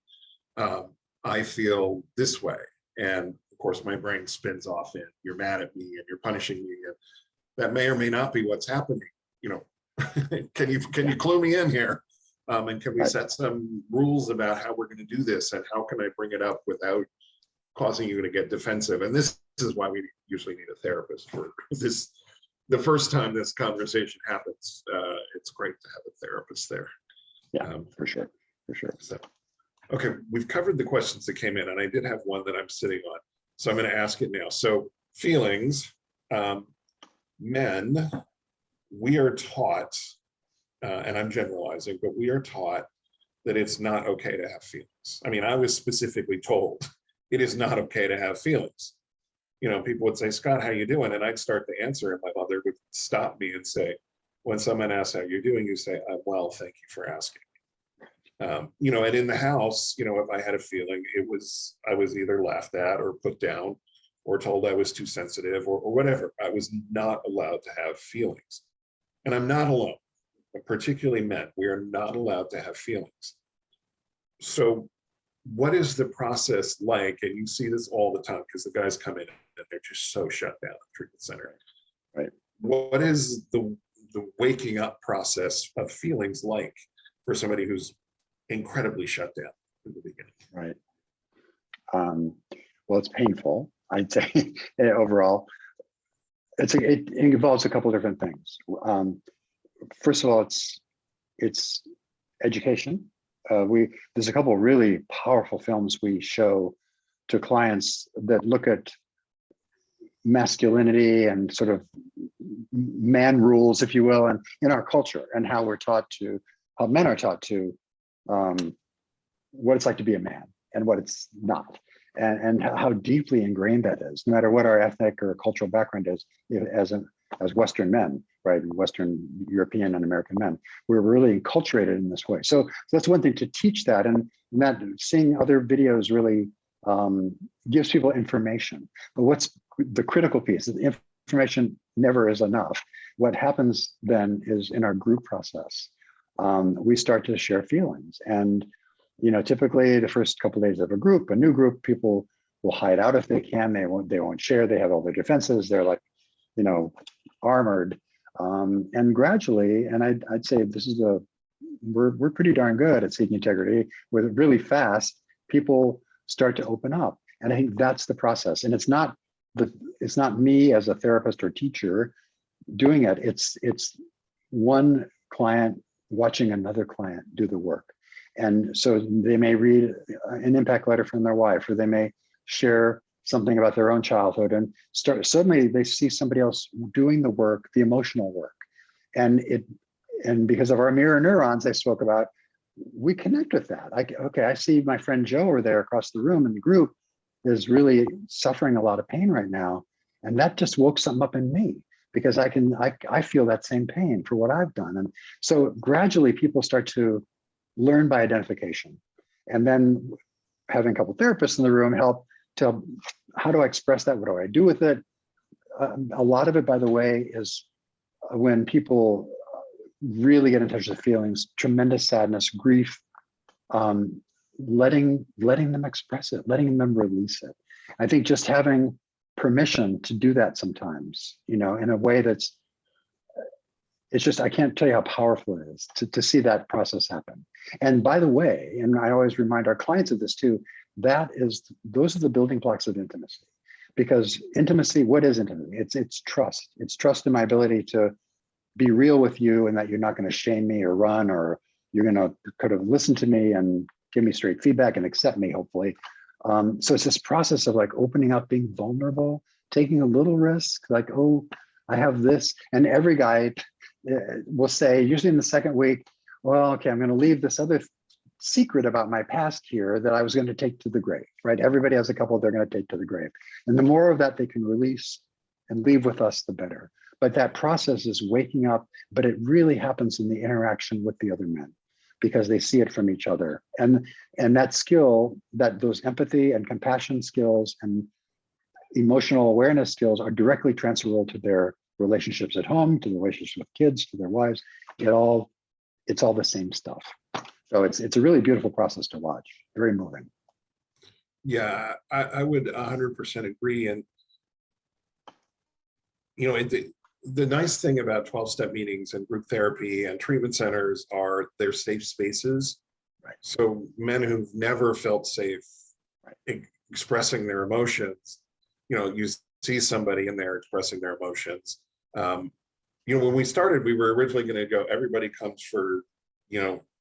I feel this way, and of course, my brain spins off in you're mad at me and you're punishing me, and that may or may not be what's happening. Can you clue me in here? And can we Right. set some rules about how we're going to do this, and how can I bring it up without causing you to get defensive? And this is why we usually need a therapist for this. The first time this conversation happens, it's great to have a therapist there. Yeah, for sure. So, okay, we've covered the questions that came in, and I did have one that I'm sitting on, so I'm going to ask it now. So feelings, men, we are taught, and I'm generalizing, but we are taught that it's not okay to have feelings. I mean, I was specifically told it is not okay to have feelings. You know, people would say, Scott, how you doing? And I'd start to answer, and my mother would stop me and say, when someone asks how you're doing, you say, I'm well, thank you for asking. You know, and in the house, you know, if I had a feeling, I was either laughed at or put down or told I was too sensitive or whatever. I was not allowed to have feelings. And I'm not alone, particularly men. We are not allowed to have feelings. So what is the process like? And you see this all the time because the guys come in and they're just so shut down at the treatment center. Right. What is the waking up process of feelings like for somebody who's incredibly shut down in the beginning? Right. Well, it's painful, I'd say. Overall, it involves a couple of different things. First of all, it's education. There's a couple of really powerful films we show to clients that look at masculinity and sort of man rules, if you will, and in our culture, and how men are taught to what it's like to be a man and what it's not, and how deeply ingrained that is, no matter what our ethnic or cultural background is. As Western men, right, Western European and American men, we're really enculturated in this way. So that's one thing, to teach that, and that seeing other videos really gives people information. But what's the critical piece? The information never is enough. What happens then is, in our group process, we start to share feelings. And you know, typically the first couple of days of a new group, people will hide out if they can. They won't share. They have all their defenses. They're like, you know, armored. And gradually, and I'd say we're pretty darn good at seeking integrity. With really fast, people start to open up, and I think that's the process. And it's not me as a therapist or teacher doing it. It's one client watching another client do the work. And so they may read an impact letter from their wife, or they may share something about their own childhood, and suddenly they see somebody else doing the work, the emotional work. And because of our mirror neurons they spoke about, we connect with that. I see my friend Joe over there across the room in the group is really suffering a lot of pain right now. And that just woke something up in me, because I feel that same pain for what I've done. And so gradually people start to learn by identification. And then having a couple of therapists in the room help tell, how do I express that? What do I do with it? A lot of it, by the way, is when people really get in touch with feelings, tremendous sadness, grief, letting them express it, letting them release it. I think just having permission to do that sometimes, you know, in a way that's, it's just, I can't tell you how powerful it is to see that process happen. And by the way, and I always remind our clients of this too, those are the building blocks of intimacy. Because intimacy, what is intimacy? It's trust. It's trust in my ability to be real with you, and that you're not going to shame me or run, or you're going to kind of listen to me and give me straight feedback and accept me, hopefully. So it's this process of like opening up, being vulnerable, taking a little risk, like, oh, I have this. And every guy will say, usually in the second week, well, okay, I'm going to leave this other secret about my past here that I was going to take to the grave, right? Everybody has a couple they're going to take to the grave. And the more of that they can release and leave with us, the better. But that process is waking up, but it really happens in the interaction with the other men, because they see it from each other. And that skill, those empathy and compassion skills and emotional awareness skills are directly transferable to their relationships at home, to the relationships with kids, to their wives. It's all the same stuff. So it's a really beautiful process to watch. Very moving. Yeah, I would 100% agree. And, you know, the nice thing about 12-step meetings and group therapy and treatment centers are they're safe spaces. Right. So men who've never felt safe expressing their emotions, you see somebody in there expressing their emotions. When we started, we were originally going to go, everybody comes for,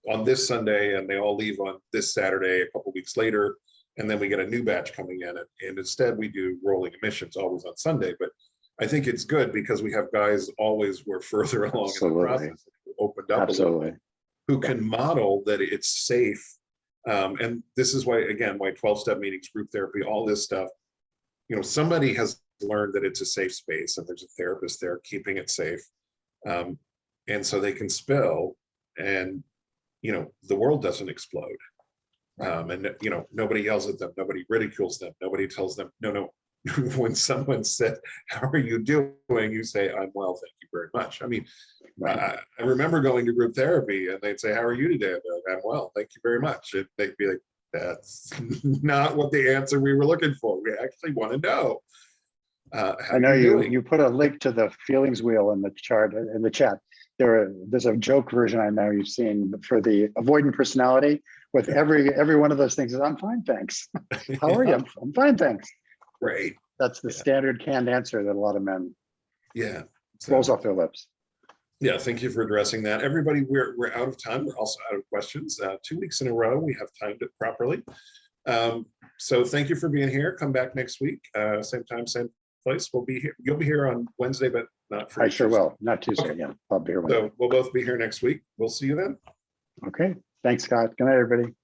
on this Sunday, and they all leave on this Saturday a couple weeks later, and then we get a new batch coming in, and instead we do rolling admissions always on Sunday. But I think it's good because we have guys always were further along in the process, opened up a little bit, who can model that it's safe. And this is why, again, why 12-step meetings, group therapy, all this stuff, somebody has learned that it's a safe space and there's a therapist there keeping it safe. And so they can spill and, the world doesn't explode. And, nobody yells at them, nobody ridicules them, nobody tells them, no. When someone said, how are you doing? You say, I'm well, thank you very much. I mean, I remember going to group therapy and they'd say, how are you today? I'd be like, I'm well, thank you very much. And they'd be like, that's not what the answer we were looking for. We actually want to know. I know you put a link to the feelings wheel in the chart, in the chat. There's a joke version I know you've seen for the avoidant personality with every one of those things is, I'm fine, thanks. How are you? I'm fine, thanks. Right. That's the standard canned answer that a lot of men rolls off their lips. Yeah, thank you for addressing that. Everybody, we're out of time. We're also out of questions. 2 weeks in a row, we have timed it properly. So thank you for being here. Come back next week, same time, same place. We'll be here. You'll be here on Wednesday, but not for I sure will. Not Tuesday. Okay. Yeah, I'll be here Wednesday. So we'll both be here next week. We'll see you then. Okay. Thanks, Scott. Good night, everybody.